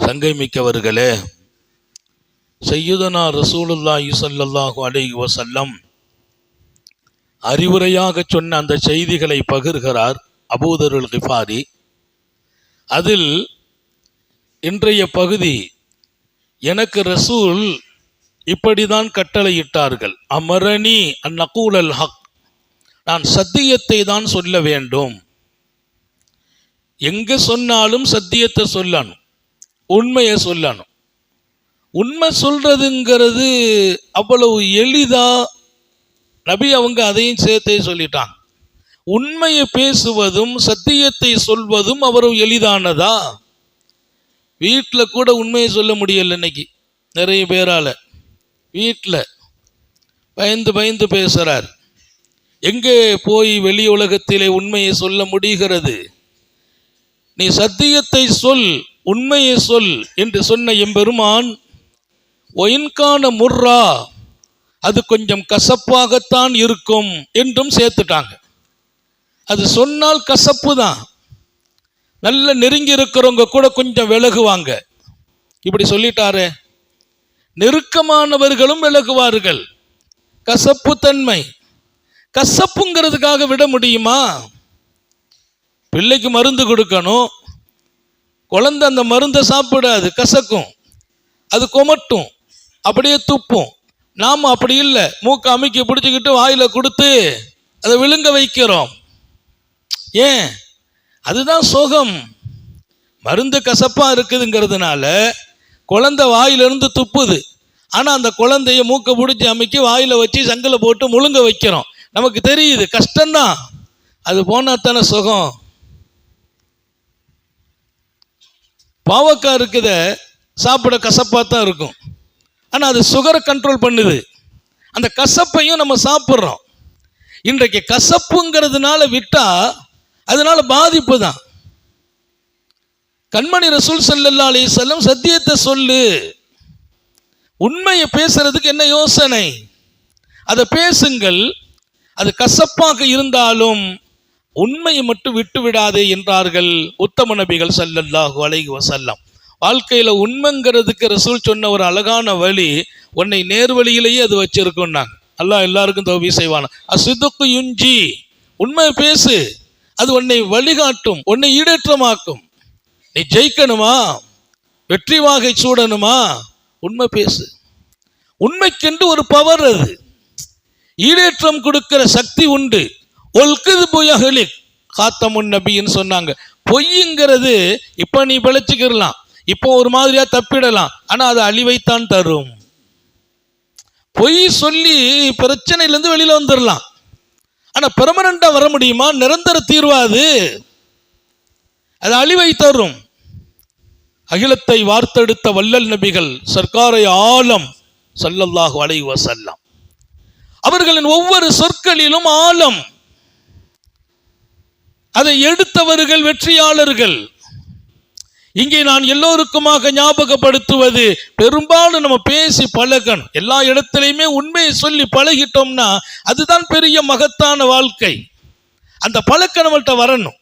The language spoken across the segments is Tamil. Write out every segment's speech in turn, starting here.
சங்கை மிக்கவர்களே, சய்யிதுனா ரசூலுல்லாஹி ஸல்லல்லாஹு அலைஹி வஸல்லம் அறிவுரையாக சொன்ன அந்த செய்திகளை பகிர்கிறார் அபூ தர் அல் கிஃபாரி. அதில் இன்றைய பகுதி, எனக்கு ரசூல் இப்படிதான் கட்டளையிட்டார்கள், அமரணி அன் நகூலல் ஹக், நான் சத்தியத்தை தான் சொல்ல வேண்டும். எங்க சொன்னாலும் சத்தியத்தை சொல்லணும், உண்மையை சொல்லணும். உண்மை சொல்றதுங்கிறது அவ்வளவு எளிதா? நபி அவங்க அதையும் சேர்த்தே சொல்லிட்டாங்க. உண்மையை பேசுவதும் சத்தியத்தை சொல்வதும் அவ்வளவு எளிதானதா? வீட்டில் கூட உண்மையை சொல்ல முடியல இன்னைக்கு நிறைய பேரால. வீட்டில் பயந்து பயந்து பேசுறார். எங்கே போய் வெளி உலகத்திலே உண்மையை சொல்ல முடிகிறது? நீ சத்தியத்தை சொல், உண்மையை சொல் என்று சொன்ன எம்பெருமான், ஒயின்கான முர்ரா, அது கொஞ்சம் கசப்பாகத்தான் இருக்கும் என்றும் சேர்த்துட்டாங்க. அது சொன்னால் கசப்பு தான். நல்ல நெருங்கி இருக்கிறவங்க கூட கொஞ்சம் விலகுவாங்க. இப்படி சொல்லிட்டாரே, நெருக்கமானவர்களும் விலகுவார்கள். கசப்பு தன்மை, கசப்புங்கிறதுக்காக விட முடியுமா? பிள்ளைக்கு மருந்து கொடுக்கணும், குழந்தை அந்த மருந்தை சாப்பிடாது, கசக்கும், அது கொமட்டும், அப்படியே துப்பும். நாம் அப்படி இல்லை, மூக்க அமுக்கி பிடிச்சிக்கிட்டு வாயில கொடுத்து அதை விழுங்க வைக்கிறோம். ஏன்? அதுதான் சோகம். மருந்து கசப்பா இருக்குதுங்கிறதுனால குழந்தை வாயிலிருந்து துப்புது. ஆனால் அந்த குழந்தைய மூக்க பிடிச்சி அமுக்கி வாயில வச்சு சங்கில போட்டு முழுங்க வைக்கிறோம். நமக்கு தெரியுது கஷ்டம்தான், அது போனா தானே சுகம். பாவக்காய் இருக்குத சாப்பிட கசப்பாக தான் இருக்கும், ஆனால் அது சுகரை கண்ட்ரோல் பண்ணுது. அந்த கசப்பையும் நம்ம சாப்பிட்றோம். இன்றைக்கு கசப்புங்கிறதுனால விட்டா அதனால பாதிப்பு தான். கண்மணி ரசூல் ஸல்லல்லாஹு அலைஹி வஸல்லம் சத்தியத்தை சொல்லு, உண்மையை பேசுறதுக்கு என்ன யோசனை? அதை பேசுங்கள், அது கசப்பாக இருந்தாலும் உண்மையை மட்டும் விட்டு விடாதே என்றார்கள் உத்தம நபிகள் ஸல்லல்லாஹு அலைஹி வஸல்லம். வாழ்க்கையில் உண்மைங்கிறதுக்கு ரசூல் சொன்ன ஒரு அழகான வழி, உன்னை நேர்வழியிலேயே அது வச்சிருக்கும்னாங்க. அல்லாஹ் எல்லாருக்கும் தௌஃபீக் செய்வானா. அஸ்ஸிதுக்கு யுஞ்சி, உண்மை பேசு, அது உன்னை வழிகாட்டும், உன்னை ஈடேற்றமாக்கும். நீ ஜெயிக்கணுமா, வெற்றி வாகை சூடணுமா, உண்மை பேசு. உண்மைக்கென்று ஒரு பவர், அது ஈடேற்றம் கொடுக்கிற சக்தி உண்டு. ஒல்குது யஹ்லிக் காத்தமுன் நபின்னு சொன்னாங்க. பொய்ங்கிறது இப்போ நீ பிழைச்சிக்கிடலாம், இப்போ ஒரு மாதிரியா தப்பிடலாம், ஆனால் அது அழிவைத்தான் தரும். பொய் சொல்லி பிரச்சனையிலேருந்து வெளியில் வந்துடலாம், ஆனால் பெர்மனண்டா வர முடியுமா? நிரந்தர தீர்வாது, அது அழிவை தரும். அகிலத்தை வார்த்தெடுத்த வள்ளல் நபிகள் சர்க்காரை ஆலம் ஸல்லல்லாஹு அலைஹி வஸல்லம், அவர்களின் ஒவ்வொரு சொற்களிலும் ஆழம். அதை எடுத்தவர்கள் வெற்றியாளர்கள். இங்கே நான் எல்லோருக்குமாக ஞாபகப்படுத்துவது, பெரும்பாலும் நம்ம பேசி பழகணும். எல்லா இடத்திலையுமே உண்மையை சொல்லி பழகிட்டோம்னா அதுதான் பெரிய மகத்தான வாழ்க்கை. அந்த பழக்கம் நம்மள்கிட்ட வரணும்.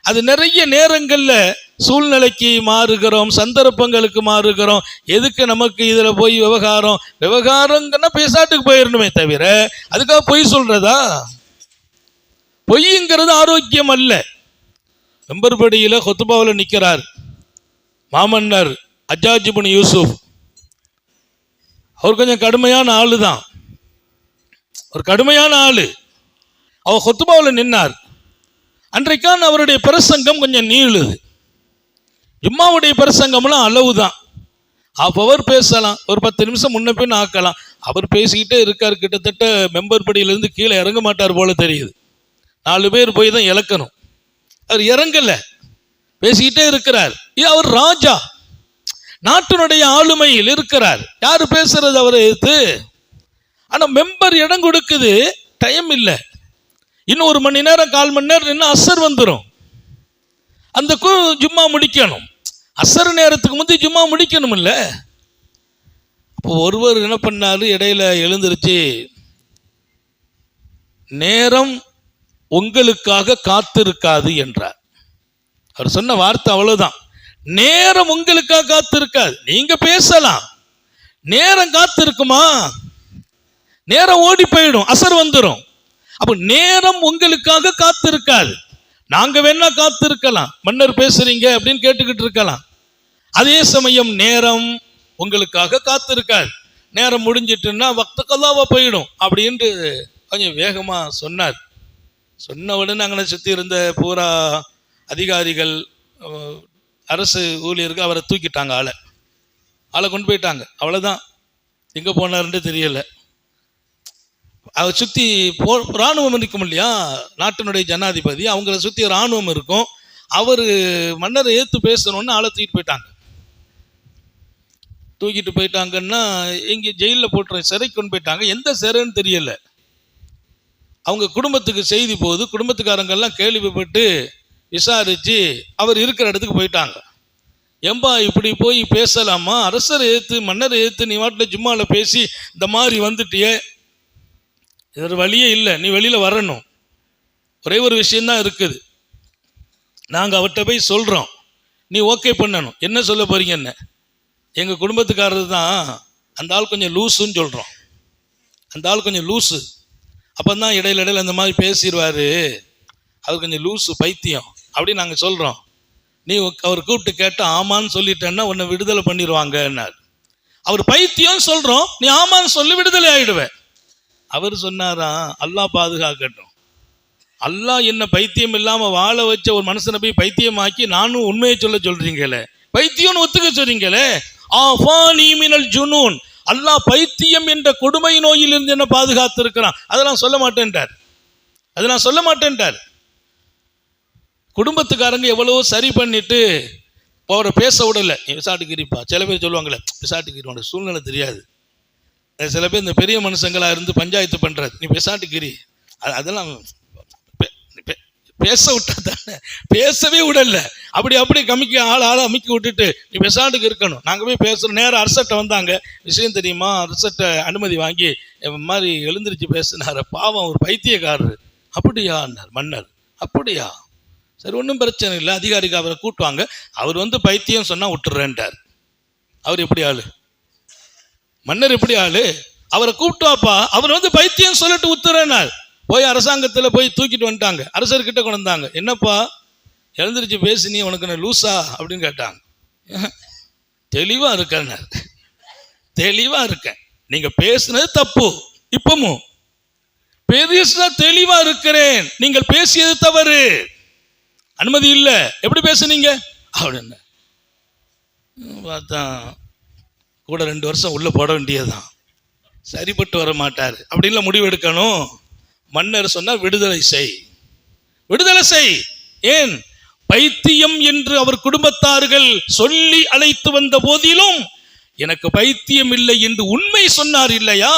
அது நிறைய நேரங்களில் சூழ்நிலைக்கு மாறுகிறோம், சந்தர்ப்பங்களுக்கு மாறுகிறோம். எதுக்கு நமக்கு இதில் போய் விவகாரங்கன்னா பேசாட்டுக்கு போயிடணுமே தவிர அதுக்காக பொய் சொல்றதா? பொய்ங்கிறது ஆரோக்கியம் அல்ல. வெம்பர்படியில் ஹுத்பாவில் நிற்கிறார் மாமன்னர் ஹஜ்ஜாஜ் இப்னு யூசுப். அவர் கொஞ்சம் கடுமையான ஆளு தான், ஒரு கடுமையான ஆளு. அவர் ஹுத்பாவில் நின்னார். அன்றைக்கான அவருடைய பிரசங்கம் கொஞ்சம் நீளுது. ஜும்மாவுடைய பிரசங்கம்லாம் அளவு தான், ஹவர் பேசலாம், ஒரு 10 நிமிஷம் முன்ன பின் ஆக்கலாம். அவர் பேசிக்கிட்டே இருக்கார். கிட்டத்தட்ட மெம்பர் படியிலிருந்து கீழே இறங்க மாட்டார் போல தெரியுது. 4 பேர் போய் தான் இழக்கணும். அவர் இறங்கல, பேசிக்கிட்டே இருக்கிறார். அவர் ராஜா, நாட்டினுடைய ஆளுமையில் இருக்கிறார். யாரு பேசுறது அவரை எதிர்த்து? ஆனா மெம்பர் இடம் கொடுக்குது, டைம் இல்லை. இன்னும் 1 மணி நேரம் 1/4 மணி நேரம் நின்று அசர் வந்துடும். அந்த ஜும்மா முடிக்கணும். அசர் நேரத்துக்கு முந்தி ஜும்மா முடிக்கணும் இல்ல? அப்போ ஒருவர் என்ன பண்ணாரு, இடையில எழுந்திருச்சு, நேரம் உங்களுக்காக காத்திருக்காது என்றார். அவர் சொன்ன வார்த்தை அவ்வளவுதான், நேரம் உங்களுக்காக காத்திருக்காது. நீங்க பேசலாம், நேரம் காத்திருக்குமா? நேரம் ஓடி போயிடும், அசர் வந்துடும். அப்ப நேரம் உங்களுக்காக காத்திருக்காது. நாங்க வேணா காத்திருக்கலாம், மன்னர் பேசுறீங்க அப்படின்னு கேட்டுக்கிட்டு இருக்கலாம். அதே சமயம் நேரம் உங்களுக்காக காத்திருக்காது. நேரம் முடிஞ்சிட்டுன்னா வக்தக்கல்லாவா போயிடும் அப்படின்ட்டு கொஞ்சம் வேகமா சொன்னார். சொன்ன உடனே அங்கே சுற்றி இருந்த பூரா அதிகாரிகள், அரசு ஊழியர்கள் அவரை தூக்கிட்டாங்க. ஆளை கொண்டு போயிட்டாங்க. அவ்வளோதான், எங்கே போனாருன்னு தெரியலை. அதை சுற்றி இராணுவம் இருக்கும் இல்லையா, நாட்டினுடைய ஜனாதிபதி, அவங்கள சுற்றி இராணுவம் இருக்கும். அவர் மன்னரை ஏற்று பேசணுன்னு ஆளை தூக்கிட்டு போயிட்டாங்கன்னா இங்கே ஜெயிலில் போட்டுற சிறைக்கு கொண்டு போயிட்டாங்க. எந்த சிறைன்னு தெரியலை. அவங்க குடும்பத்துக்கு செய்தி போகுது. குடும்பத்துக்காரங்கெல்லாம் கேள்விப்பட்டு விசாரித்து அவர் இருக்கிற இடத்துக்கு போயிட்டாங்க. ஏம்பா இப்படி போய் பேசலாமா? அரசரை ஏற்று மன்னரை ஏற்று நீ வாட்டில் ஜும்மாவில் பேசி இந்த மாதிரி வந்துட்டியே, இது வழியே இல்லை, நீ வெளியில் வரணும். ஒரே ஒரு விஷயந்தான் இருக்குது, நாங்கள் அவர்கிட்ட போய் சொல்கிறோம், நீ ஓகே பண்ணணும். என்ன சொல்ல போறீங்க? என்ன, எங்கள் குடும்பத்துக்காரர் தான் அந்த ஆள் கொஞ்சம் லூஸுன்னு சொல்கிறோம். அந்த ஆள் கொஞ்சம் லூஸு, அப்போ தான் இடையில அந்த மாதிரி பேசிடுவார், அவர் கொஞ்சம் லூஸு, பைத்தியம் அப்படின்னு நாங்கள் சொல்கிறோம். நீ அவர் கூப்பிட்டு கேட்டால் ஆமான்னு சொல்லிட்டேன்னா உன்னை விடுதலை பண்ணிடுவாங்கன்னார். அவர் பைத்தியம் சொல்கிறோம், நீ ஆமான்னு சொல்லி விடுதலை ஆகிடுவேன். அவர் சொன்னாராம், அல்லாஹ் பாதுகாக்கட்டும், அல்லாஹ் என்ன பைத்தியம் இல்லாமல் வாழ வச்ச ஒரு மனுஷனை போய் பைத்தியமாக்கி நானும் உண்மையை சொல்கிறீங்களே, பைத்தியம்னு ஒத்துக்க சொல்றீங்களே. ஆஃபானி மினல் ஜுனூன், அல்லாஹ் பைத்தியம் என்ற கொடுமை நோயில் இருந்து என்ன பாதுகாத்து இருக்கிறான். அதெல்லாம் சொல்ல மாட்டேன்ட்டார், அது நான் சொல்ல மாட்டேன்ட்டார். குடும்பத்துக்காரங்க எவ்வளவோ சரி பண்ணிட்டு அவரை பேச விடலை. நீ விசாட்டுக்கிறிப்பா, சில பேர் சொல்லுவாங்களே விசாட்டுக்கிறியோட சூழ்நிலை தெரியாது. சில பேர் இந்த பெரிய மனுஷங்களாக இருந்து பஞ்சாயத்து பண்ணுறது, நீ விசாட்டுக்கிறி, அதெல்லாம் பேச விட்டா தானே, பேசவே விடல. அப்படி ஆளை அமுக்கி விட்டுட்டு நீ பெசாட்டுக்கு இருக்கணும். நாங்கள் போய் பேசுகிறோம். நேரம் அரசட்டை வந்தாங்க, விஷயம் தெரியுமா, அரசட்டை அனுமதி வாங்கி மாதிரி எழுந்திரிச்சு பேசினார். பாவம் ஒரு பைத்தியக்காரரு. அப்படியான்னார் மன்னர். அப்படியா, சரி ஒன்றும் பிரச்சனை இல்லை, அதிகாரிக்கு அவரை கூட்டுவாங்க, அவர் வந்து பைத்தியம் சொன்னால் விட்டுறேன்ட்டார். அவர் எப்படி ஆளு, மன்னர் எப்படி ஆளு, அவரை கூப்பிட்டுவாப்பா, அவர் வந்து பைத்தியம் சொல்லிட்டு விட்டுறேன்னார். போய் அரசாங்கத்தில் போய் தூக்கிட்டு வந்துட்டாங்க. அரசர்கிட்ட கொண்டு வந்தாங்க. என்னப்பா எழுந்திரிச்சு பேசி, நீ உனக்கு நான் லூஸா அப்படின்னு கேட்டாங்க. தெளிவாக இருக்கேன், தெளிவாக இருக்கேன், நீங்கள் பேசுனது தப்பு, இப்பமும் பெருசா தெளிவா இருக்கிறேன், நீங்கள் பேசியது தவறு, அனுமதி இல்லை, எப்படி பேசுனீங்க அப்படின்னு பார்த்தா கூட 2 வருஷம் உள்ள போட வேண்டியதுதான், சரிப்பட்டு வர மாட்டார் அப்படின்லாம் முடிவு எடுக்கணும். மன்னர் சொன்னார், விடுதலை செய், விடுதலை செய். ஏன், பைத்தியம் என்று அவர் குடும்பத்தார்கள் சொல்லி அழைத்து வந்த போதிலும் எனக்கு பைத்தியம் இல்லை என்று உண்மை சொன்னார் இல்லையா.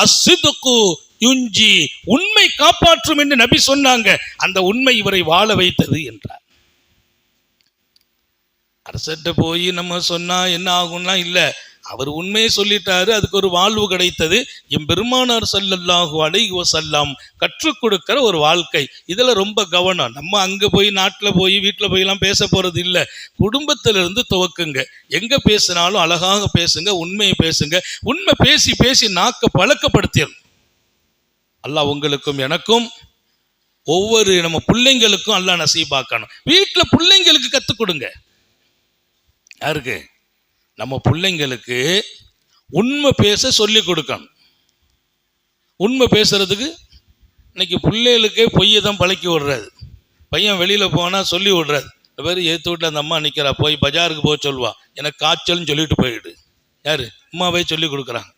அஸ்ஸிதுகு யுஞ்சி, உண்மை காப்பாற்றும் என்று நபி சொன்னாங்க. அந்த உண்மை இவரை வாழ வைத்தது என்றார். அரசர்கிட்ட போய் நம்ம சொன்னா என்ன ஆகும்னா இல்லை, அவர் உண்மையை சொல்லிட்டாரு, அதுக்கு ஒரு வாழ்வு கிடைத்தது. எம்பெருமானார் ஸல்லல்லாஹு அலைஹி வஸல்லம் கற்றுக் கொடுக்கிற ஒரு வாழ்க்கை. இதில் ரொம்ப கவனம். நம்ம அங்கே போய் நாட்டில் போய் வீட்டில் போயெல்லாம் பேச போகிறது இல்லை. குடும்பத்திலிருந்து துவக்குங்க. எங்கே பேசினாலும் அழகாக பேசுங்க, உண்மையை பேசுங்க. உண்மை பேசி பேசி நாக்க பழக்கப்படுத்திடும். அல்லாஹ் உங்களுக்கும் எனக்கும் ஒவ்வொரு நம்ம பிள்ளைங்களுக்கும் அல்லாஹ் நசீபாக்கணும். வீட்டில் பிள்ளைங்களுக்கு கற்றுக் கொடுங்க. யாருக்கு? நம்ம பிள்ளைங்களுக்கு உண்மை பேச சொல்லி கொடுக்கணும். உண்மை பேசுறதுக்கு இன்னைக்கு பிள்ளைகளுக்கே பொய்யை தான் பழக்கி விடுறாரு. பையன் வெளியில் போனால் சொல்லி விடுறாரு. இந்த மாதிரி ஏற்று வீட்டில் அந்த அம்மா நிற்கிறா, போய் பஜாருக்கு போக சொல்லுவா, எனக்கு காய்ச்சல்னு சொல்லிட்டு போயிடு. யார்? அம்மாவே சொல்லி கொடுக்குறாங்க.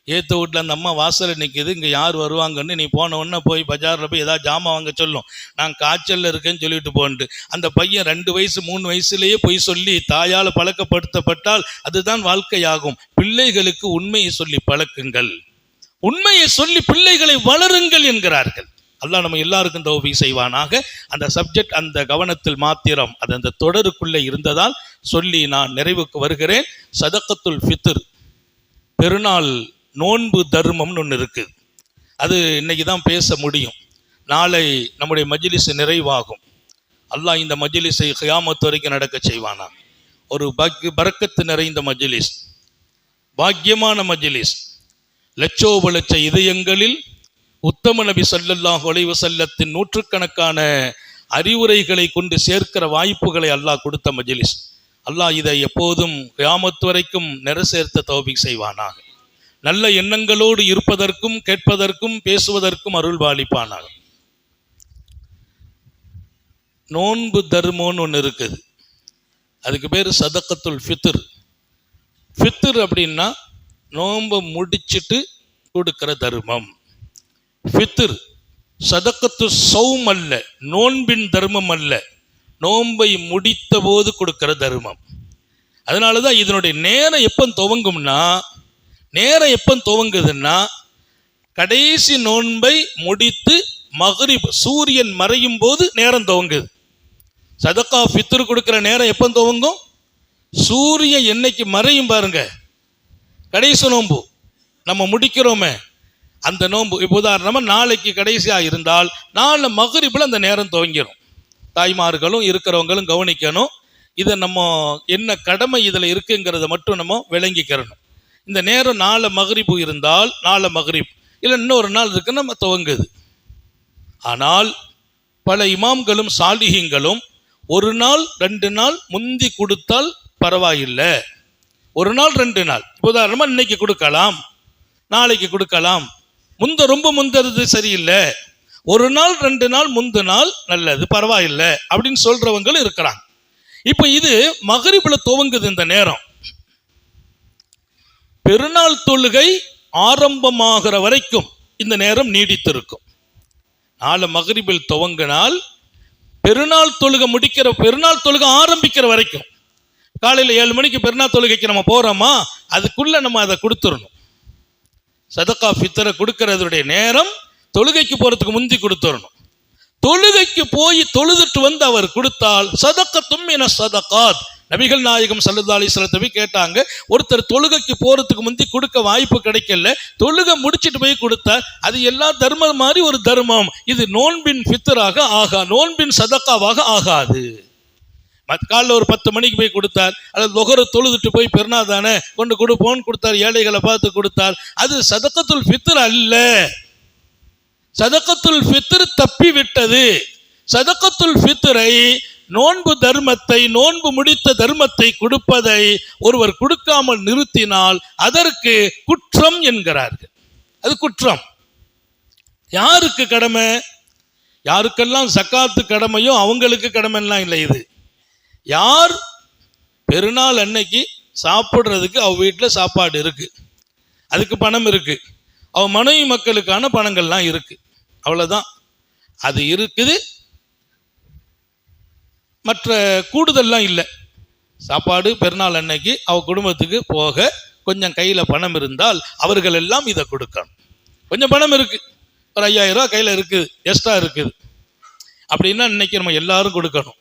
ஏற்ற வீட்டில் அந்த அம்மா வாசலில் நிற்கிது, இங்கே யார் வருவாங்கன்னு நீ போன உடனே போய் பஜாரில் போய் ஏதாவது ஜாமான் வாங்க சொல்லும், நான் காய்ச்சலில் இருக்கேன்னு சொல்லிட்டு போன்ட்டு. அந்த பையன் 2 வயசு 3 வயசுலேயே பொய் சொல்லி தாயால் பழக்கப்படுத்தப்பட்டால் அதுதான் வாழ்க்கையாகும். பிள்ளைகளுக்கு உண்மையை சொல்லி பழக்குங்கள், உண்மையை சொல்லி பிள்ளைகளை வளருங்கள் என்கிறார்கள். அல்லாஹ் நம்ம எல்லாருக்கும் தௌஃபீக் செய்வானாக. அந்த சப்ஜெக்ட் அந்த கவனத்தில் மாத்திரம் அது அந்த தொடருக்குள்ளே இருந்ததால் சொல்லி நான் நிறைவுக்கு வருகிறேன். சதகத்துல் ஃபித்ர், பெருநாள் நோன்பு தர்மம்னு ஒன்று இருக்குது. அது இன்னைக்கு தான் பேச முடியும். நாளை நம்முடைய மஜ்லிஸ் நிறைவாகும். அல்லாஹ் இந்த மஜ்லிஸை கியாமத் வரைக்கும் நடக்க செய்வானா. ஒரு பரக்கத்து நிறைந்த மஜ்லிஸ், பாக்கியமான மஜ்லிஸ். லட்சோப லட்ச இதயங்களில் உத்தம நபி ஸல்லல்லாஹு அலைஹி வஸல்லத்தின் நூற்றுக்கணக்கான அறிவுரைகளை கொண்டு சேர்க்கிற வாய்ப்புகளை அல்லாஹ் கொடுத்த மஜ்லிஸ். அல்லாஹ் இதை எப்போதும் கியாமத் வரைக்கும் நிறைசேர்த்த தௌஃபீக் செய்வானாக. நல்ல எண்ணங்களோடு இருப்பதற்கும் கேட்பதற்கும் பேசுவதற்கும் அருள் பாலிப்பானாக. நோன்பு தர்மம்னு ஒன்று இருக்குது, அதுக்கு பேர் சதக்கத்துல் ஃபித்ர். ஃபித்ர் அப்படின்னா நோன்பை முடிச்சுட்டு கொடுக்கிற தர்மம். ஃபித்ர் சதக்கத்து சௌம் அல்ல, நோன்பின் தர்மம் அல்ல, நோன்பை முடித்த போது கொடுக்கிற தர்மம். அதனால தான் இதனுடைய நேரம் எப்போ துவங்கும்னா, நேரம் எப்போ துவங்குதுன்னா கடைசி நோன்பை முடித்து மக்ரிப் சூரியன் மறையும் போது நேரம் துவங்குது. சதக்கா ஃபித்ர் கொடுக்கிற நேரம் எப்போ துவங்கும்? சூரியன் என்னைக்கு மறையும் பாருங்க, கடைசி நோன்பு நம்ம முடிக்கிறோமே அந்த நோன்பு. இப்போ உதாரணமாக நாளைக்கு கடைசியாக இருந்தால் நாளை மக்ரிபில் அந்த நேரம் துவங்கிடும். தாய்மார்களும் இருக்கிறவங்களும் கவனிக்கணும். இதை நம்ம என்ன கடமை இதில் இருக்குங்கிறத மட்டும் நம்ம விளங்கிக்கிறணும். இந்த நேரம் நாளை மக்ரிபு இருந்தால் நாளை மக்ரிப் இல்லை இன்னொரு நாள் இருக்கு நம்ம துவங்குது. ஆனால் பல இமாம்களும் சாலிஹீங்களும் ஒரு நாள் 2 நாள் முந்தி கொடுத்தால் பரவாயில்லை. ஒரு நாள் 2 நாள், உதாரணமாக இன்னைக்கு கொடுக்கலாம், நாளைக்கு கொடுக்கலாம், ரொம்ப முந்தறது சரியில்லை, ஒரு நாள் 2 நாள் முந்தினால் நல்லது, பரவாயில்லை அப்படின்னு சொல்றவங்களும் இருக்கிறாங்க. இப்போ இது மக்ரிப்ல துவங்குது. இந்த நேரம் பெருநாள் தொழுகை ஆரம்பமாகிற வரைக்கும் இந்த நேரம் நீடித்திருக்கும். நாளை மக்ரிபில் துவங்கினால் பெருநாள் தொழுகை முடிக்கிற, பெருநாள் தொழுகை ஆரம்பிக்கிற வரைக்கும், காலையில் 7 மணிக்கு பெருநாள் தொழுகைக்கு நம்ம போறோமா, அதுக்குள்ள நம்ம அதை கொடுத்துடணும். சதக்கா ஃபித்ரை கொடுக்கறதுடைய நேரம் தொழுகைக்கு போறதுக்கு முந்தி கொடுத்துடணும். தொழுகைக்கு போய் தொழுதுட்டு வந்து அவர் கொடுத்தால் சதக்கத்தும் என சதக்காத். நபிகள் நாயகம் ஸல்லல்லாஹு அலைஹி வஸல்லம் கேட்டாங்க, ஒருத்தர் தொழுகைக்கு போறதுக்கு முந்தி கொடுக்க வாய்ப்பு கிடைக்கல, தொழுகை முடிச்சுட்டு போய் கொடுத்தார், அது எல்லா தர்மம் மாதிரி ஒரு தர்மம், இது நோன்பின் ஃபித்ராக நோன்பின் சதக்காவாக ஆகாது. காலைல ஒரு 10 மணிக்கு போய் கொடுத்தார், அல்லது லொஹர் தொழுதுட்டு போய் பெருநாள் தானே கொண்டு கொடுப்போன்னு கொடுத்தார், ஏழைகளை பார்த்து கொடுத்தார், அது சதக்கத்துல் ஃபித்ர் அல்ல. சதக்கத்துல் ஃபித்ர் தப்பி விட்டது. சதக்கத்துல் ஃபித்ரை, நோன்பு தர்மத்தை, நோன்பு முடித்த தர்மத்தை கொடுப்பதை ஒருவர் கொடுக்காமல் நிறுத்தினால் அதற்கு குற்றம் என்கிறார்கள். அது குற்றம். யாருக்கு கடமை? யாருக்கெல்லாம் சக்காத்து கடமையோ அவங்களுக்கு கடமைலாம் இல்லை. இது யார் பெருநாள் அன்னைக்கு சாப்பிட்றதுக்கு அவ வீட்டில் சாப்பாடு இருக்கு, அதுக்கு பணம் இருக்கு, அவ மனைவி மக்களுக்கான பணங்கள்லாம் இருக்கு, அவ்வளோதான். அது இருக்குது, மற்ற கூடுதல்லாம் இல்லை. சாப்பாடு பெருநாள் அன்னைக்கு அவ குடும்பத்துக்கு போக கொஞ்சம் கையில் பணம் இருந்தால் அவர்கள் எல்லாம் இதை கொடுக்கணும். கொஞ்சம் பணம் இருக்கு, ஒரு 5000 ரூபா கையில் இருக்குது, எக்ஸ்ட்ரா இருக்குது அப்படின்னா இன்னைக்கு நம்ம எல்லாரும் கொடுக்கணும்.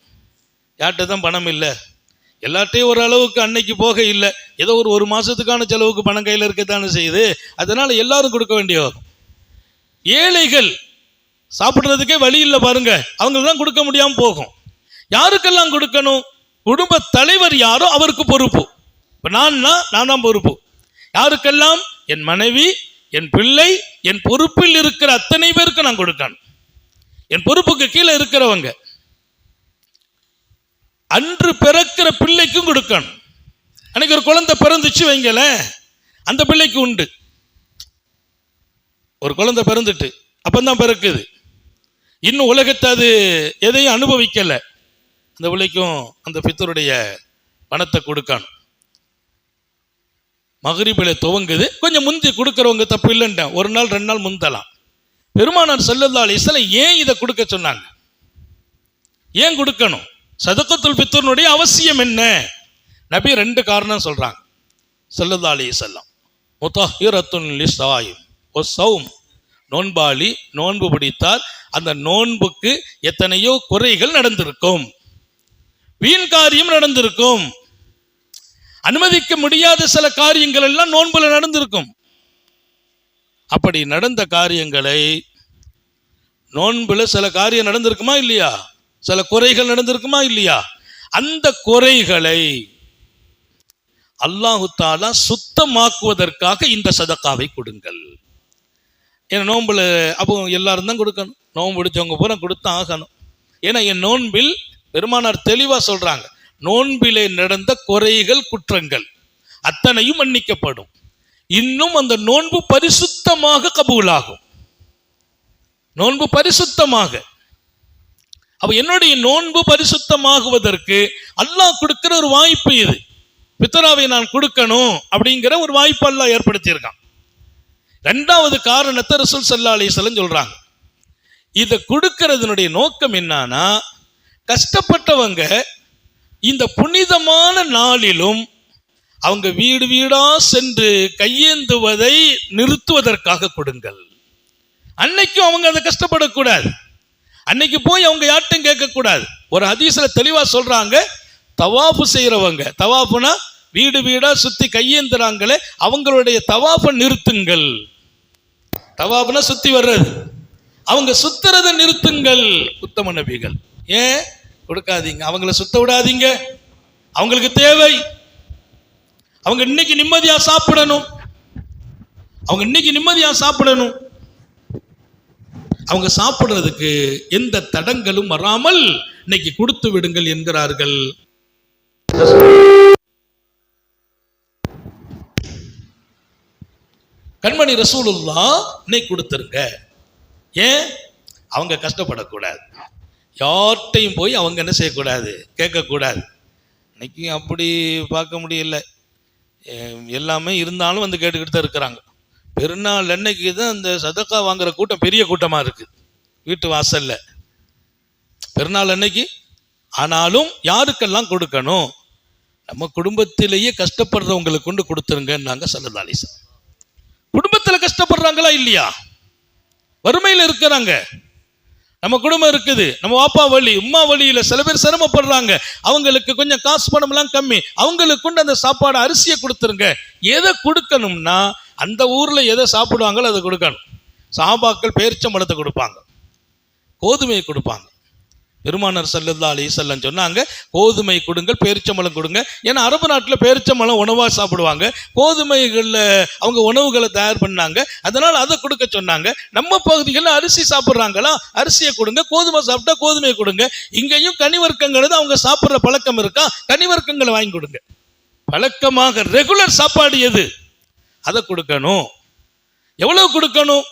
யார்கிட்ட தான் பணம் இல்லை, எல்லாட்டையும் ஒரு அளவுக்கு அன்னைக்கு போக இல்லை, ஏதோ ஒரு மாதத்துக்கான செலவுக்கு பணம் கையில் இருக்கத்தானே செய்யுது, அதனால எல்லாரும் கொடுக்க வேண்டிய வரும். ஏழைகள் சாப்பிட்றதுக்கே வழி இல்லை பாருங்க, அவங்க தான் கொடுக்க முடியாமல் போகும். யாருக்கெல்லாம் கொடுக்கணும்? குடும்ப தலைவர் யாரோ அவருக்கு பொறுப்பு. இப்போ நான் தான் பொறுப்பு. யாருக்கெல்லாம்? என் மனைவி, என் பிள்ளை, என் பொறுப்பில் இருக்கிற அத்தனை பேருக்கு நான் கொடுக்கணும். என் பொறுப்புக்கு கீழே இருக்கிறவங்க, அன்று பிறக்கிற பிள்ளைக்கும் கொடுக்கணும். அன்னைக்கு ஒரு குழந்தை பிறந்துச்சு வைங்கள, அந்த பிள்ளைக்கு உண்டு. ஒரு குழந்தை பிறந்துட்டு அப்பந்தான் பிறக்குது, இன்னும் உலகத்தை அது எதையும் அனுபவிக்கலை, அந்த பிள்ளைக்கும் அந்த ஃபித்ருடைய பணத்தை கொடுக்கணும். மக்ரிபில் துவங்குது, கொஞ்சம் முந்தி கொடுக்குறவங்க தப்பு இல்லைன்ட்டேன், 1 நாள் 2 நாள் முந்தலாம். பெருமானார் ஸல்லல்லாஹு அலைஹி வஸல்லம் ஏன் இதை கொடுக்க சொன்னாங்க? ஏன் கொடுக்கணும்? சதக்கத்துல் ஃபித்ருடைய அவசியம் என்ன? நபி 2 காரணம் சொல்றாங்க ஸல்லல்லாஹு அலைஹி வஸல்லம். முத்தஹிரத்துன் லிஸ்ஸாயிம் வஸ்ஸௌம், நோன்பாளி நோன்பு பிடித்தால் அந்த நோன்புக்கு எத்தனையோ குறைகள் நடந்திருக்கும், வீண் காரியம் நடந்திருக்கும், அனுமதிக்க முடியாத சில காரியங்கள் எல்லாம் நோன்புல நடந்திருக்கும். அப்படி நடந்த காரியங்களை, நோன்புல சில காரியம் நடந்திருக்குமா இல்லையா, சில குறைகள் நடந்திருக்குமா இல்லையா, அந்த குறைகளை அல்லாஹு தாலா சுத்தமாக்குவதற்காக இந்த சதக்காவை கொடுங்கள். ஏன்னா நோன்புல அப்போ எல்லாரும் தான் கொடுக்கணும், நோன்பு பிடிச்சவங்க பூரா கொடுத்து ஆகணும். ஏன்னா என் நோன்பில் பெருமானார் தெளிவா சொல்றாங்க, நோன்பிலே நடந்த குறைகள் குற்றங்கள் அத்தனையும் மன்னிக்கப்படும், இன்னும் அந்த நோன்பு பரிசுத்தமாக கபூலாகும். நோன்பு பரிசுத்தமாக. அப்ப என்னுடைய நோன்பு பரிசுத்தமாகுவதற்கு அல்லாஹ் கொடுக்கிற ஒரு வாய்ப்பு இது. பித்ராவை நான் கொடுக்கணும் அப்படிங்கிற ஒரு வாய்ப்பு அல்லாஹ் ஏற்படுத்தியிருக்கான். இரண்டாவது காரணத்தை ரசூல் ஸல்லல்லாஹு அலைஹி வஸல்லம் சொல்றாங்க. இதை கொடுக்கறதுனுடைய நோக்கம் என்னன்னா, கஷ்டப்பட்டவங்க இந்த புனிதமான நாளிலும் அவங்க வீடு வீடா சென்று கையேந்துவதை நிறுத்துவதற்காக கொடுங்கள். அன்னைக்கும் அவங்க அதை கஷ்டப்படக்கூடாது, அன்னைக்கு போய் அவங்க யார்ட்டும் கேட்கக்கூடாது. ஒரு ஹதீஸ்ல தெளிவா சொல்றாங்க, தவாஃபு செய்யறவங்க, தவாஃபுனா வீடு வீடா சுத்தி கையேந்துறாங்களே, அவங்களுடைய தவாஃபை நிறுத்துங்கள். தவாஃபுனா சுத்தி வர்றது, அவங்க சுத்துறதை நிறுத்துங்கள். உத்தம நபிகள் ஏன் கொடுக்காதீங்க, அவங்கள சுத்த விடாதீங்க, அவங்களுக்கு தேவை, அவங்க இன்னைக்கு நிம்மதியா சாப்பிடணும், அவங்க இன்னைக்கு நிம்மதியா சாப்பிடணும். அவங்க சாப்பிடுறதுக்கு எந்த தடங்களும் வராமல் இன்னைக்கு கொடுத்து விடுங்கள் என்கிறார்கள். கண்மணி ரசூலுல்லாஹ் இன்னைக்கு கொடுத்துருங்க. ஏன்? அவங்க கஷ்டப்படக்கூடாது, யார்கிட்டையும் போய் அவங்க என்ன செய்யக்கூடாது, கேட்கக்கூடாது. இன்னைக்கு அப்படி பார்க்க முடியல, எல்லாமே இருந்தாலும் வந்து கேட்டுக்கிட்டு தான் இருக்கிறாங்க. பெருநாள் அன்னைக்கு தான் இந்த சதக்கா வாங்குற கூட்டம் பெரிய கூட்டமாக இருக்குது வீட்டு வாசல்ல பெருநாள் அன்னைக்கு. ஆனாலும் யாருக்கெல்லாம் கொடுக்கணும், நம்ம குடும்பத்திலேயே கஷ்டப்படுறவங்களுக்கு கொண்டு கொடுத்துருங்கன்னாங்க ஸல்லல்லாஹு அலைஹி வஸல்லம். குடும்பத்தில் கஷ்டப்படுறாங்களா இல்லையா? வறுமையில் இருக்கிறாங்க, நம்ம குடும்பம் இருக்குது, நம்ம வாப்பா வழி உம்மா வழியில சில பேர் சிரமப்படுறாங்க, அவங்களுக்கு கொஞ்சம் காசு பணம் எல்லாம் கம்மி, அவங்களுக்கு கொண்டு அந்த சாப்பாடு அரிசியை கொடுத்துருங்க. எதை கொடுக்கணும்னா அந்த ஊர்ல எதை சாப்பிடுவாங்களோ அதை கொடுக்கணும். சஹாபாக்கள் பேரிச்சம்பழத்தை கொடுப்பாங்க, கோதுமையை கொடுப்பாங்க. பெருமானார் ஸல்லல்லாஹு அலைஹி வஸல்லம் சொன்னாங்க, கோதுமை கொடுங்கள், பேரிச்சம்பழம் கொடுங்க. ஏன்னா அரபு நாட்டில் பேரிச்சம்பழம் உணவாக சாப்பிடுவாங்க, கோதுமைகளில் அவங்க உணவுகளை தயார் பண்ணாங்க, அதனால் அதை கொடுக்க சொன்னாங்க. நம்ம பகுதிகளில் அரிசி சாப்பிட்றாங்களா, அரிசியை கொடுங்க, கோதுமை சாப்பிட்டா கோதுமையை கொடுங்க. இங்கேயும் கனிவர்க்கங்களை தான் அவங்க சாப்பிட்ற பழக்கம் இருக்கா, கனிவர்க்கங்களை வாங்கி கொடுங்க. பழக்கமாக ரெகுலர் சாப்பாடு எது அதை கொடுக்கணும். எவ்வளவு கொடுக்கணும்?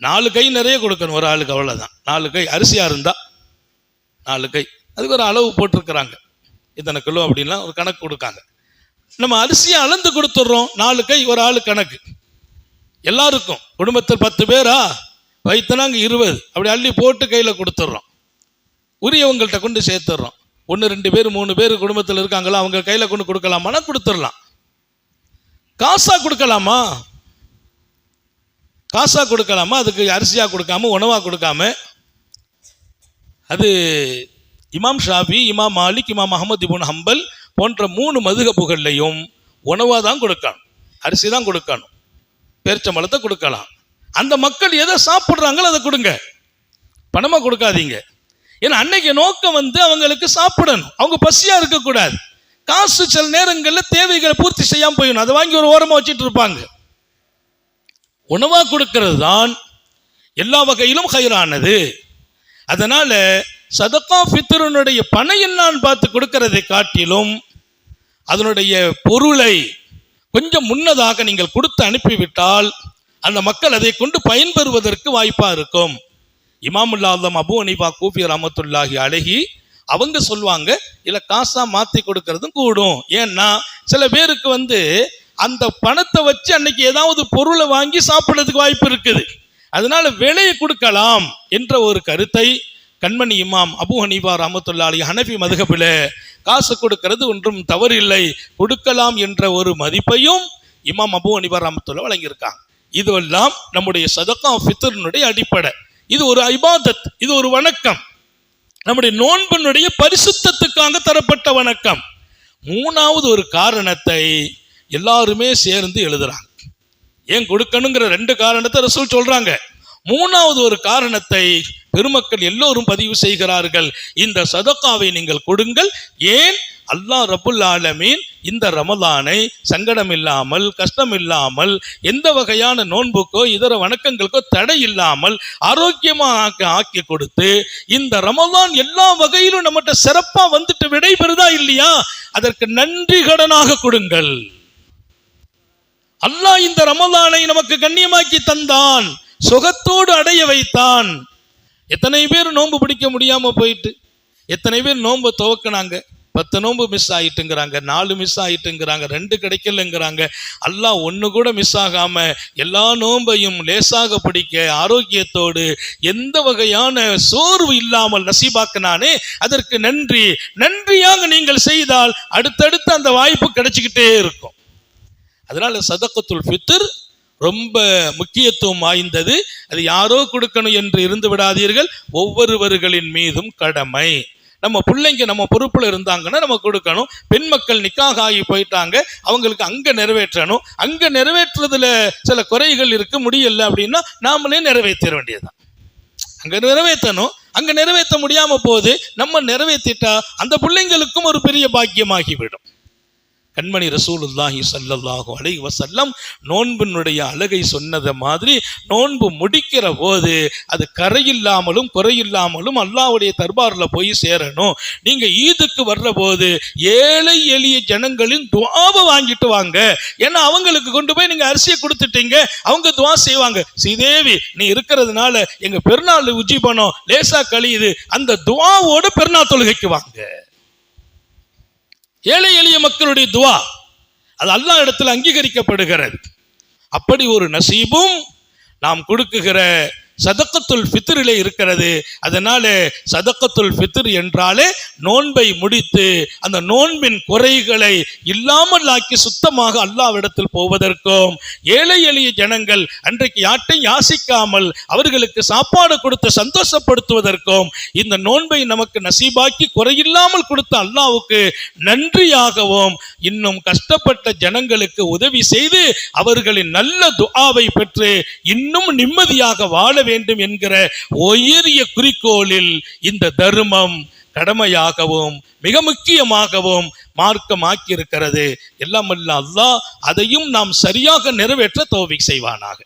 4 கை நிறைய கொடுக்கணும் ஒரு ஆளுக்கு, அவ்வளோதான். 4 கை அரிசியாக இருந்தால் 4 கை, அதுக்கு ஒரு அளவு போட்டிருக்கிறாங்க, இத்தனை கிலோ அப்படின்லாம் ஒரு கணக்கு கொடுக்காங்க. நம்ம அரிசியை அளந்து கொடுத்துட்றோம், 4 கை ஒரு ஆளு கணக்கு. எல்லாருக்கும் குடும்பத்தில் 10 பேரா வைத்தனாங்க 20, அப்படி அள்ளி போட்டு கையில் கொடுத்துட்றோம், உரியவங்கள்ட்ட கொண்டு சேர்த்துடுறோம். 1 2 பேர் 3 பேர் குடும்பத்தில் இருக்காங்களா, அவங்க கையில் கொண்டு கொடுக்கலாமான்னா கொடுத்துடலாம். காசா கொடுக்கலாமா? காசா கொடுக்கலாமா? அதுக்கு அரிசியாக கொடுக்காம உணவாக கொடுக்காம. அது இமாம் ஷாஃபி, இமாம் மாலிக், இமாம் அஹ்மத் இப்னு ஹம்பல் போன்ற 3 மதுஹபுகள்லையும் உணவாக தான் கொடுக்கணும், அரிசி தான் கொடுக்கணும், பேரிச்சம்பழத்தை கொடுக்கலாம். அந்த மக்கள் எதை சாப்பிட்றாங்களோ அதை கொடுங்க, பணமாக கொடுக்காதீங்க. ஏன்னா அன்னைக்கு நோக்கம் அவங்களுக்கு சாப்பிடணும், அவங்க பசியாக இருக்கக்கூடாது. காசு சில நேரங்களில் தேவைகளை பூர்த்தி செய்யாமல் போயிடும், அதை வாங்கி ஒரு ஓரமாக வச்சுட்டு இருப்பாங்க. உணவாக கொடுக்கிறது தான் எல்லா வகையிலும் ஹைரானது. அதனால சதகா ஃபித்ருனுடைய பணம் என்னான்னு பார்த்து கொடுக்கறதை காட்டிலும் அதனுடைய பொருளை கொஞ்சம் முன்னதாக நீங்கள் கொடுத்து அனுப்பிவிட்டால் அந்த மக்கள் அதை கொண்டு பயன்பெறுவதற்கு வாய்ப்பா இருக்கும். இமாமுல் ஆலம் அபூ ஹனீஃபா கூஃபி ரஹ்மத்துல்லாஹி அலைஹி அவங்க சொல்லுவாங்க, இல்ல காசா மாத்தி கொடுக்கறதும் கூடும். ஏன்னா சில பேருக்கு அந்த பணத்தை வச்சு அன்னைக்கு ஏதாவது பொருளை வாங்கி சாப்பிடுறதுக்கு வாய்ப்பு இருக்குது, அதனால விலையை கொடுக்கலாம் என்ற ஒரு கருத்தை கண்மணி இமாம் அபூ ஹனீஃபா ரஹ்மத்துல்லாஹி அலைஹி ஹனஃபி மதுஹபில் காசு கொடுக்கிறது ஒன்றும் தவறில்லை, கொடுக்கலாம் என்ற ஒரு மதிப்பையும் இமாம் அபூ ஹனீஃபா ரஹ்மத்துல்லாஹி வழங்கியிருக்காங்க. இதுவெல்லாம் நம்முடைய சதகா ஃபித்ருனுடைய அடிப்படை. இது ஒரு இபாதத், இது ஒரு வணக்கம், நம்முடைய நோன்பினுடைய பரிசுத்தத்துக்காக தரப்பட்ட வணக்கம். 3வது ஒரு காரணத்தை எல்லாருமே சேர்ந்து எழுதுறாங்க. ஏன் கொடுக்கணுங்கிற 2 காரணத்தை ரசூல் சொல்றாங்க. 3வது ஒரு காரணத்தை பெருமக்கள் எல்லோரும் பதிவு செய்கிறார்கள். இந்த சதகாவை நீங்கள் கொடுங்கள். ஏன்? அல்லாஹ் ரப்புல் ஆலமீன் இந்த ரமலானை சங்கடம் இல்லாமல், கஷ்டம் இல்லாமல், எந்த வகையான நோன்புக்கோ இதர வணக்கங்களுக்கோ தடை இல்லாமல் ஆரோக்கியமாக ஆக்கி கொடுத்து இந்த ரமலான் எல்லா வகையிலும் நம்மகிட்ட சிறப்பா வந்துட்டு விடைபெறுதா இல்லையா, அதற்கு நன்றி கடனாக கொடுங்கள். அல்லாஹ் இந்த ரமலானை நமக்கு கண்ணியமாக்கி தந்தான், சுகத்தோடு அடைய வைத்தான். எத்தனை பேர் நோன்பு பிடிக்க முடியாம போயிட்டு, எத்தனை பேர் நோன்பு துவக்கினாங்க, 10 நோன்பு மிஸ் ஆயிட்டுங்கிறாங்க, 4 மிஸ் ஆயிட்டுங்கிறாங்க, 2 கிடைக்கலங்கிறாங்க. அல்லாஹ் 1 கூட மிஸ் ஆகாம எல்லா நோன்பையும் லேசாக பிடிக்க ஆரோக்கியத்தோடு எந்த வகையான சோர்வு இல்லாமல் நசீபாக்கினானே, அதற்கு நன்றி. நன்றியாக நீங்கள் செய்தால் அடுத்தடுத்து அந்த வாய்ப்பு கிடைச்சிக்கிட்டே இருக்கும். அதனால சதக்கத்துல் ஃபித்ர் ரொம்ப முக்கியத்துவம் வாய்ந்தது. அது யாரோ கொடுக்கணும் என்று இருந்து விடாதீர்கள், ஒவ்வொருவர்களின் மீதும் கடமை. நம்ம பிள்ளைங்க நம்ம பொறுப்புல இருந்தாங்கன்னா நம்ம கொடுக்கணும். பெண் மக்கள் நிக்காக ஆகி போயிட்டாங்க, அவங்களுக்கு அங்க நிறைவேற்றணும். அங்க நிறைவேற்றுறதுல சில குறைகள் இருக்கு, முடியல அப்படின்னா நாமளே நிறைவேற்ற வேண்டியதுதான். அங்க நிறைவேற்றணும், அங்க நிறைவேற்ற முடியாம போது நம்ம நிறைவேற்றிட்டா அந்த பிள்ளைங்களுக்கும் ஒரு பெரிய பாக்கியமாகிவிடும். கண்மணி ரசூலுல்லாஹி ஸல்லல்லாஹு அலைஹி வஸல்லம் நோன்பினுடைய அழகை சொன்னது மாதிரி நோன்பு முடிக்கிற போது அது கரையில்லாமலும் குறையில்லாமலும் அல்லாஹ்வுடைய தர்பாரில் போய் சேரணும். நீங்க ஈதுக்கு வர்ற போது ஏழை எளிய ஜனங்களின் துஆவை வாங்கிட்டு வாங்க. ஏன்னா அவங்களுக்கு கொண்டு போய் நீங்க அரிசியை கொடுத்துட்டீங்க, அவங்க துஆ செய்வாங்க. ஸ்ரீதேவி நீ இருக்கிறதுனால எங்க பெருநாள் உஜிபனம் லேசா கழியுது, அந்த துஆவோட பெருநாள் தொழுகைக்கு வாங்க. ஏழை எளிய மக்களுடைய துவா அது அல்லாஹ் இடத்துல அங்கீகரிக்கப்படுகிறது. அப்படி ஒரு நசீபும் நாம் கொடுக்குகிற சதக்கத்துல் ஃபித்ரிலே இருக்கிறது. அதனால சதக்கத்துல் ஃபித்ர் என்றாலே நோன்பை முடித்து அந்த நோன்பின் குறைகளை இல்லாமல் ஆக்கி சுத்தமாக அல்லாஹ்விடத்தில் போவதற்கும், ஏழை எளிய ஜனங்கள் அன்றைக்கு யார்ட்டையும் யாசிக்காமல் அவர்களுக்கு சாப்பாடு கொடுத்து சந்தோஷப்படுத்துவதற்கும் இந்த நோன்பை நமக்கு நசீபாக்கி குறையில்லாமல் கொடுத்த அல்லாஹ்வுக்கு நன்றியாகவும், இன்னும் கஷ்டப்பட்ட ஜனங்களுக்கு உதவி செய்து அவர்களின் நல்ல துஆவை பெற்று இன்னும் நிம்மதியாக வாழ வேண்டும் என்கிற உயரிய குறிக்கோளில் இந்த தர்மம் கடமையாகவும் மிக முக்கியமாகவும் மார்க்கமாக்கி இருக்கிறது. எல்லாம் அல்ல அல்லாஹ் அதையும் நாம் சரியாக நிறைவேற்ற தௌஃபீக் செய்வானாக.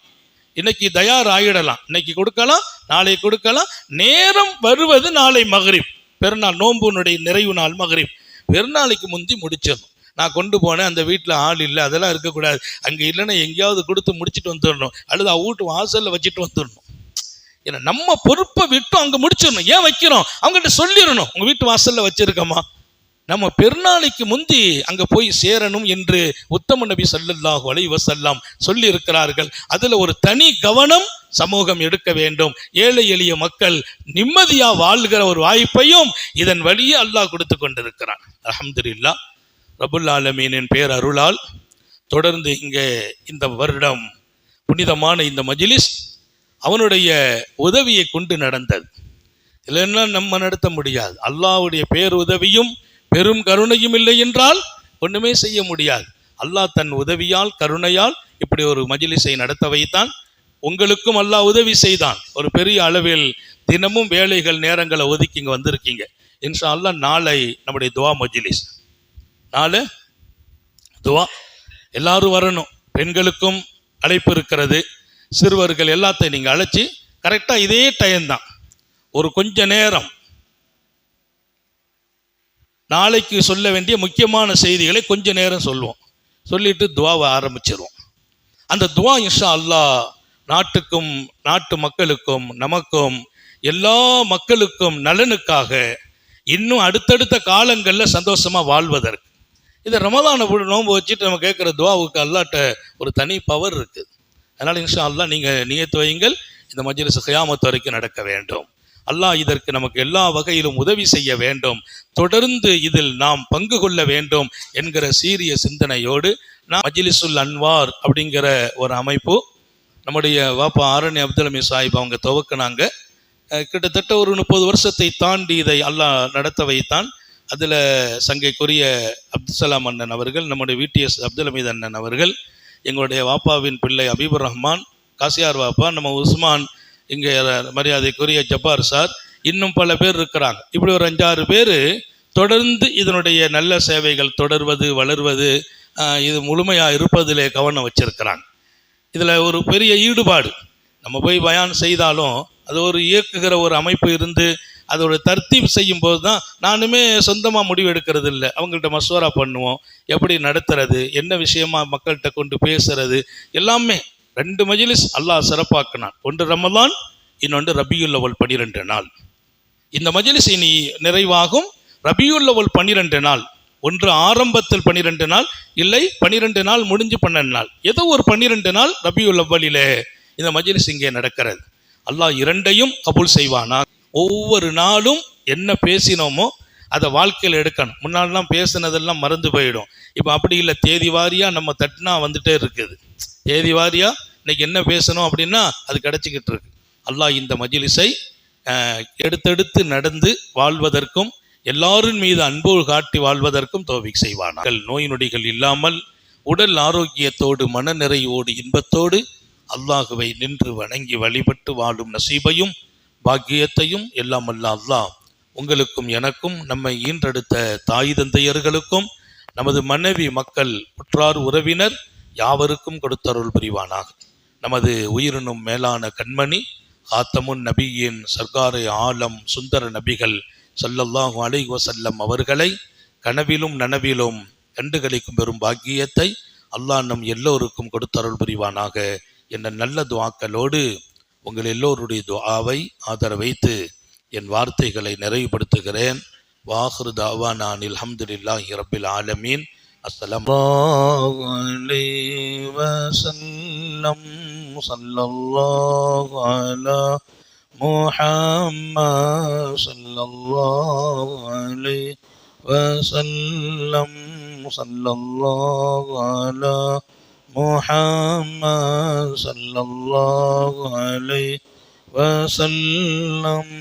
இன்னைக்கு தயார் ஆயிடலாம், இன்னைக்கு கொடுக்கலாம், நாளை கொடுக்கலாம். நேரம் வருவது நாளை மக்ரிப், பெருநாள் நோன்புனுடைய நிறைவு நாள் மக்ரிப். பெருநாளைக்கு முந்தி முடிச்சிடணும். நான் கொண்டு போனேன், அந்த வீட்டில் ஆள் இல்லை, அதெல்லாம் இருக்கக்கூடாது. அங்கே இல்லைன்னா எங்கேயாவது கொடுத்து முடிச்சுட்டு வந்துடணும், அல்லது வீட்டு வாசலில் வச்சுட்டு வந்துடணும். ஏன்னா நம்ம பொறுப்பை விட்டு அங்கே முடிச்சிடணும். ஏன் வைக்கிறோம், அவங்ககிட்ட சொல்லிடணும், உங்கள் வீட்டு வாசலில் வச்சிருக்கோமா. நம்ம பெருநாளைக்கு முந்தி அங்கே போய் சேரணும் என்று உத்தம நபி ஸல்லல்லாஹு அலைஹி வஸல்லம் சொல்லி இருக்கிறார்கள். அதில் ஒரு தனி கவனம் சமூகம் எடுக்க வேண்டும். ஏழை எளிய மக்கள் நிம்மதியா வாழ்கிற ஒரு வாய்ப்பையும் இதன் வழியே அல்லாஹ் கொடுத்து கொண்டிருக்கிறான். அல்ஹம்துலில்லாஹ், ரப்புல் ஆலமீனின் பேர் அருளால் தொடர்ந்து இங்கே இந்த வருடம் புனிதமான இந்த மஜ்லிஸ் அவனுடைய உதவியை கொண்டு நடந்தது. இல்லைன்னா நம்ம நடத்த முடியாது. அல்லாஹ்வுடைய பேர் உதவியும் பெரும் கருணையும் இல்லை என்றால் ஒண்ணுமே செய்ய முடியாது. அல்லாஹ் தன் உதவியால் கருணையால் இப்படி ஒரு மஜ்லிஸை நடத்த வைத்தான். உங்களுக்கும் அல்லாஹ் உதவி செய்தான். ஒரு பெரிய அளவில் தினமும் வேலைகள் நேரங்களை ஒதுக்கி இங்கே வந்திருக்கீங்க. இன்ஷா அல்லாஹ் நாளை நம்முடைய துவா மஜ்லிஸ், நாளை துவா எல்லாரும் வரணும். பெண்களுக்கும் அழைப்பு இருக்கிறது, சிறுவர்கள் எல்லாத்தையும் நீங்கள் அழைச்சி கரெக்டாக இதே டைம் தான், ஒரு கொஞ்ச நேரம் நாளைக்கு சொல்ல வேண்டிய முக்கியமான செய்திகளை கொஞ்ச நேரம் சொல்லுவோம், சொல்லிட்டு துவாவை ஆரம்பிச்சிருவோம். அந்த துவா இன்ஷா அல்லாஹ் நாட்டுக்கும் நாட்டு மக்களுக்கும் நமக்கும் எல்லா மக்களுக்கும் நலனுக்காக இன்னும் அடுத்தடுத்த காலங்களில் சந்தோஷமாக வாழ்வதற்கு. இதை ரமலானை நோன்பு வச்சுட்டு நம்ம கேட்குற துவாவுக்கு அல்லாட்ட ஒரு தனி பவர் இருக்குது. அதனால் இன்ஷா அல்லாஹ் நீங்கள் நியத்து வையுங்கள், இந்த மஜ்லிஸ் கியாமத் வரைக்கும் நடக்க வேண்டும். அல்லாஹ் இதற்கு நமக்கு எல்லா வகையிலும் உதவி செய்ய வேண்டும். தொடர்ந்து இதில் நாம் பங்கு கொள்ள வேண்டும் என்கிற சீரிய சிந்தனையோடு நான் மஜ்லிஸுல் அன்வார் அப்படிங்கிற ஒரு அமைப்பு நம்முடைய வாப்பா ஆரணி அப்துல் அமீத் சாஹிப் அவங்க துவக்கினாங்க. கிட்டத்தட்ட ஒரு 30 வருஷத்தை தாண்டி இதை அல்லாஹ் நடத்த வைத்தான். அதில் சங்கைக்குரிய அப்துல்சலாம் அண்ணன் அவர்கள், நம்முடைய விடிஎஸ் அப்துல் அமீத் அண்ணன் அவர்கள், எங்களுடைய வாப்பாவின் பிள்ளை அபீபுர் ரஹ்மான் காசியார் வாப்பா, நம்ம உஸ்மான், இங்கே மரியாதைக்குரிய ஜப்பார் சார், இன்னும் பல பேர் இருக்கிறாங்க. இப்படி ஒரு 5-6 பேர் தொடர்ந்து இதனுடைய நல்ல சேவைகள் தொடர்வது வளர்வது இது முழுமையாக இருப்பதிலே கவனம் வச்சிருக்கிறாங்க. இதில் ஒரு பெரிய ஈடுபாடு. நம்ம போய் பயான் செய்தாலும் அது ஒரு இயக்குகிற ஒரு அமைப்பு இருந்து அதோட தர்த்தீப் செய்யும் போது தான். நானுமே சொந்தமாக முடிவு எடுக்கிறது இல்லை, அவங்கள்ட்ட மஸ்வரா பண்ணுவோம், எப்படி நடத்துறது, என்ன விஷயமா மக்கள்கிட்ட கொண்டு பேசுறது, எல்லாமே 2 மஜ்லிஸ் அல்லாஹ் சிறப்பாக்கினான். ஒன்று ரமலான், இன்னொன்று ரபியுல் அவ்வல் 12 நாள். இந்த மஜ்லிஸ் இனி நிறைவாகும். ரபியுல் அவ்வல் 12 நாள், ஒன்று ஆரம்பத்தில் 12 நாள், இல்லை 12 நாள் முடிஞ்சு 12 நாள், ஏதோ ஒரு 12 நாள் ரபியுல் அவ்வலிலே இந்த மஜ்லிஸ் இங்கே நடக்கிறது. அல்லாஹ் இரண்டையும் கபூல் செய்வானா. ஒவ்வொரு நாளும் என்ன பேசினோமோ அதை வாழ்க்கையில் எடுக்கணும். முன்னாடிலாம் பேசினதெல்லாம் மறந்து போயிடும். இப்போ அப்படி இல்லை, தேதி வாரியாக நம்ம தட்டினா வந்துட்டே இருக்குது. தேதி வாரியாக இன்னைக்கு என்ன பேசணும் அப்படின்னா அது கிடச்சிக்கிட்டு இருக்கு. அல்லாஹ் இந்த மஜ்லிஸை எடுத்தெடுத்து நடந்து வாழ்வதற்கும் எல்லாரின் மீது அன்பு காட்டி வாழ்வதற்கும் தௌஃபீக் செய்வானாக. நோய் நொடிகள் இல்லாமல் உடல் ஆரோக்கியத்தோடு மன நிறைவோடு இன்பத்தோடு அல்லாஹுவை நின்று வணங்கி வழிபட்டு வாழும் நசீபையும் பாக்கியத்தையும் எல்லாம் அல்ல அல்லாஹ் உங்களுக்கும் எனக்கும் நம்மை ஈன்றெடுத்த தாய் தந்தையர்களுக்கும் நமது மனைவி மக்கள் உற்றார் உறவினர் யாவருக்கும் கொடுத்தருள் புரிவானாக. நமது உயிரினும் மேலான கண்மணி காத்தமுன் நபியின் சர்க்காரை ஆலம் சுந்தர நபிகள் ஸல்லல்லாஹு அலைஹி வஸல்லம் அவர்களை கனவிலும் நனவிலும் கண்டுகளிக்கும் பெரும் பாக்கியத்தை அல்லாஹ் நம் எல்லோருக்கும் கொடுத்தருள் புரிவானாக என்ற நல்ல துஆக்களோடு உங்கள் எல்லோருடைய துஆவை ஆதரவைத்து என் வார்த்தைகளை நிறைவுபடுத்துகிறேன். வாஹிரு தாவானா அல்ஹம்துலில்லாஹி ரப்பில் ஆலமீன். அஸ்ஸலாமு அலைஹி வஸல்லம். ஸல்லல்லாஹு அலா முஹம்மத் ஸல்லல்லாஹு அலைஹி வஸல்லம். ஸல்லல்லாஹு அலா முஹம்மத் ஸல்லல்லாஹு அலைஹி வஸல்லம்.